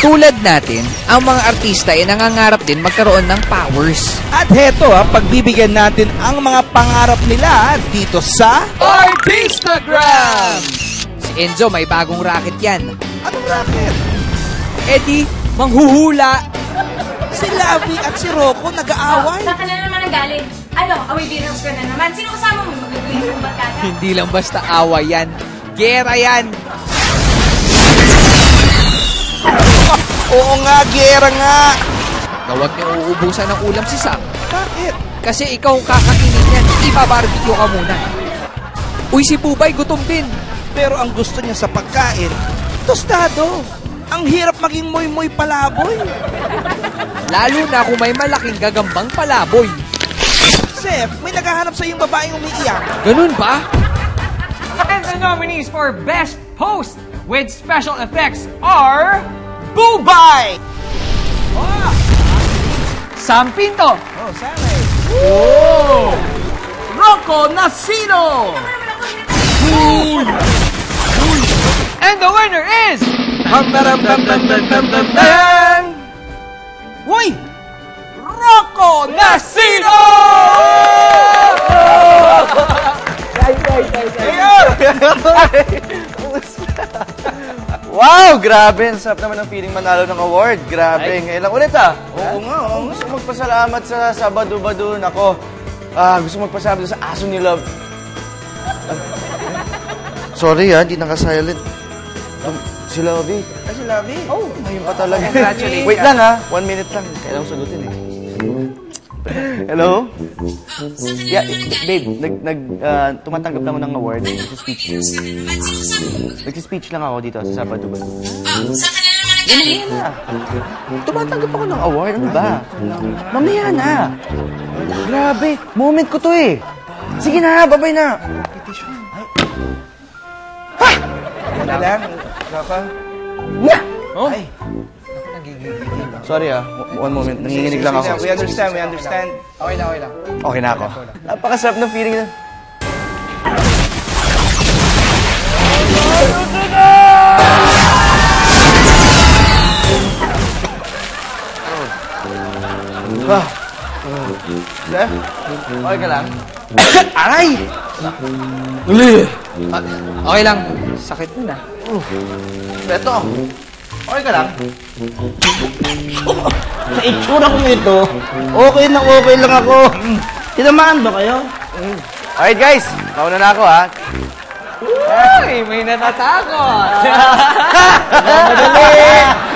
Tulad natin, ang mga artista ay nangangarap din magkaroon ng powers. At heto pagbibigyan natin ang mga pangarap nila dito sa Artistagram! Si Enzo may bagong racket yan. Anong racket? Eddie, manghuhula. Si Lavi at si Rocco nag-aaway. Saan ka na naman nagaling? Ano, away binners ka na naman? Sino kasama mo? Magagawin mo barkada? Hindi lang basta awa yan. Gera yan. Oo nga, gera nga. Huwag niyo uubusan ng ulam si Sam. Bakit? Kasi ikaw kakainin yan. Ibabarbecue ka muna. Uy, si Bubay gutom din. Pero ang gusto niya sa pagkain, tostado. Ang hirap maging moy-moy palaboy. Lalo na kung may malaking gagambang palaboy. Seth, may naghahanap sa iyong babaeng umiiyak. Ganun ba? And the nominees for Best Host with special effects are... Bubay! Sam Pinto! Oh, Samay. Oh! Rocco Nasino! And the winner is... Uy! Rocco Nasino! Wow! Grabe! Ang sarap naman ang feeling manalo ng award. Grabe. Ngayon lang ulit Oo nga. Gusto magpasalamat sa Sabado-Bado. Nako. Gusto magpasalamat sa aso ni Love. Sorry hindi naka-silent. Si Lovey. Si Lovey? Oh, ngayon pa talaga. Congratulations. Wait lang 1 minute lang. Kailangan sagutin Hello? Yeah, babe, tumatanggap naman ng award. Nag-speech lang ako dito sa Sabado-Bado. Tumatanggap ako ng award. Ano ba? Mamaya na. Grabe, moment ko to Sige na, babay na. Wala lang, Rafa. Oh? Ay. Sorry one moment. Nanginginig lang ako. We understand. Okay lang. Okay na ako. Napakasarap ng feeling na. Chef? Okay ka lang? Aray! Okay lang. Sakit mo na. Beto, okay ka lang? Sa itsura ko nito, okay lang ako. Tinamaan ba kayo? Alright guys, mauna na ako Uy, may natatakot! Madali!